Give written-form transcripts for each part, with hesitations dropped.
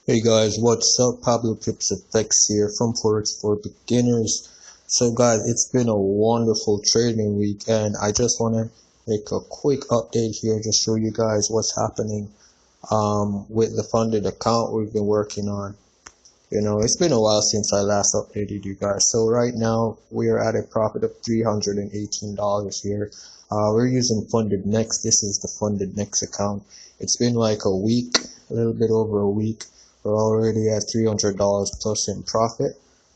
Hey guys, what's up? Pablo Pips Effects here from Forex for Beginners. So guys, it's been a wonderful trading week and I just want to make a quick update here, just show you guys what's happening with the funded account we've been working on. It's been a while since I last updated you guys. So right now we are at a profit of $318 here. We're using Funded Next. This is the Funded Next account. It's been like a week, a little bit over a week. We're already at $300 plus in profit.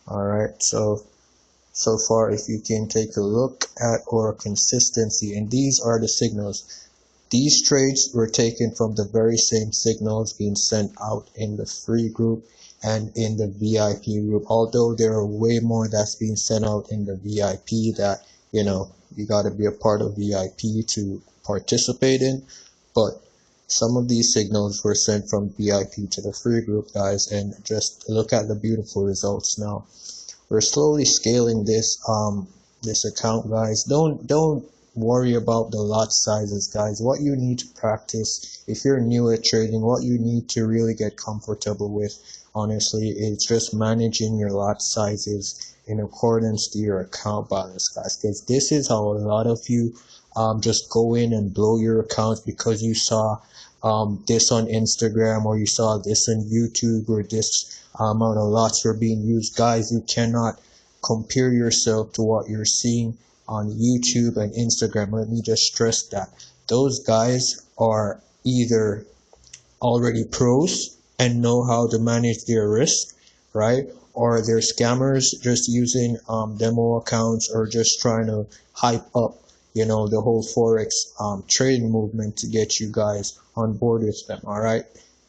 All right. So far, if you can take a look at our consistency, and these are the signals. These trades were taken from the very same signals being sent out in the free group and in the VIP group. Although there are way more that's being sent out in the VIP that, you got to be a part of VIP to participate in. But some of these signals were sent from VIP to the free group, guys, and just look at the beautiful results now. We're slowly scaling this account, guys. Don't worry about the lot sizes, guys. What you need to practice if you're new at trading, what you need to really get comfortable with, honestly, is just managing your lot sizes in accordance to your account balance, guys, because this is how a lot of you just go in and blow your accounts because you saw this on Instagram, or you saw this on YouTube, or this amount of lots were being used. Guys, you cannot compare yourself to what you're seeing on YouTube and Instagram. Let me just stress that. Those guys are either already pros and know how to manage their risk, right? Or they're scammers just using demo accounts or just trying to hype up, the whole Forex trading movement to get you guys on board with them, all right?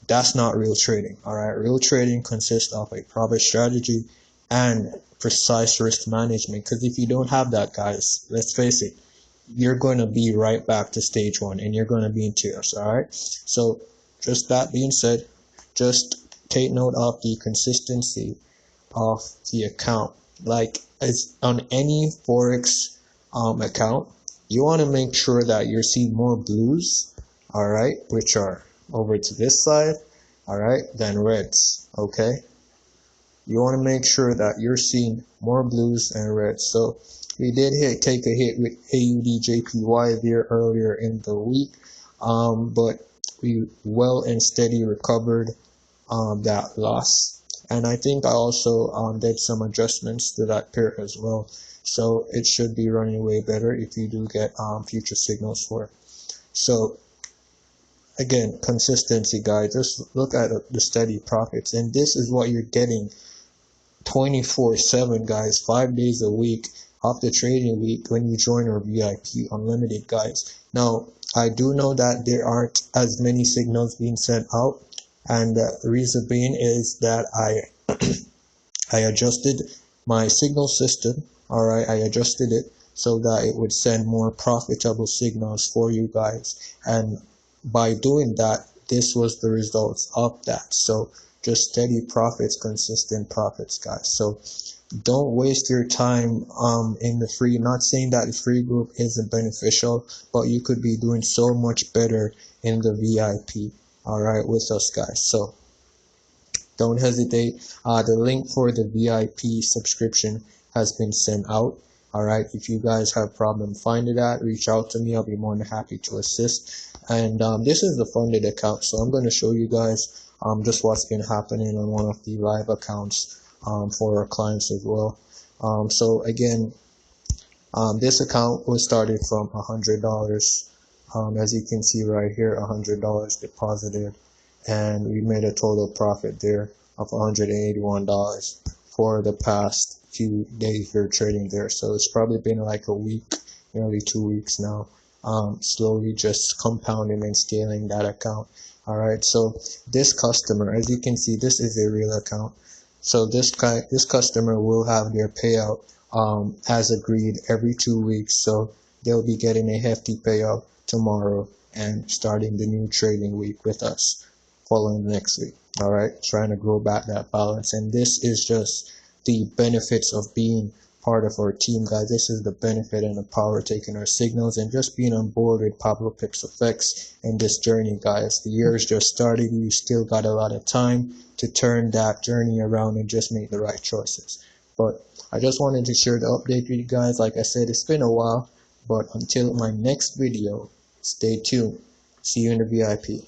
That's not real trading, all right? Real trading consists of a proper strategy and precise risk management. Because if you don't have that, guys, let's face it, you're going to be right back to stage one and you're going to be in tears, all right? So just that being said, just take note of the consistency of the account. Like, as on any Forex account, you want to make sure that you're seeing more blues, all right, which are over to this side, all right, than reds, okay? You want to make sure that you're seeing more blues and reds. So we did take a hit with AUDJPY there earlier in the week, but we well and steady recovered that loss. And I think I also did some adjustments to that pair as well. So it should be running way better if you do get future signals for it. So again, consistency, guys. Just look at the steady profits, and this is what you're getting 24/7, guys, 5 days a week of the trading week when you join our VIP Unlimited, guys. Now, I do know that there aren't as many signals being sent out, and the reason being is that I adjusted my signal system. All right, I adjusted it so that it would send more profitable signals for you guys, and by doing that, this was the results of that. So just steady profits, consistent profits, guys. So don't waste your time in the free. Not saying that the free group isn't beneficial, but you could be doing so much better in the VIP, all right, with us, guys. So don't hesitate. The link for the VIP subscription has been sent out. All right. If you guys have problem finding that, reach out to me. I'll be more than happy to assist. And this is the funded account. So I'm going to show you guys just what's been happening on one of the live accounts for our clients as well. So again, this account was started from $100. As you can see right here, $100 deposited, and we made a total profit there of $181 for the past few days we're trading there. So it's probably been like a week, nearly 2 weeks now, slowly just compounding and scaling that account. All right, so this customer, as you can see, this is a real account. So this customer will have their payout as agreed every 2 weeks. So they'll be getting a hefty payout tomorrow and starting the new trading week with us following the next week. All right, trying to grow back that balance. And this is just the benefits of being part of our team, guys. This is the benefit and the power of taking our signals and just being on board with Pablo Pips FX in this journey, guys. The year has just started. You still got a lot of time to turn that journey around and just make the right choices. But I just wanted to share the update with you guys. Like I said, it's been a while, but until my next video, stay tuned. See you in the VIP.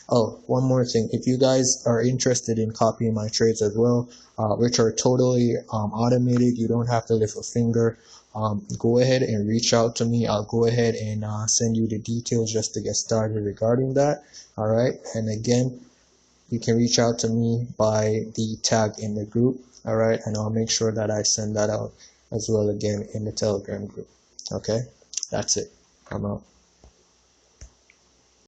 Oh, one more thing. If you guys are interested in copying my trades as well, which are totally automated, you don't have to lift a finger, go ahead and reach out to me. I'll go ahead and send you the details just to get started regarding that. All right. And again, you can reach out to me by the tag in the group. All right. And I'll make sure that I send that out as well again in the Telegram group. Okay. That's it. I'm out.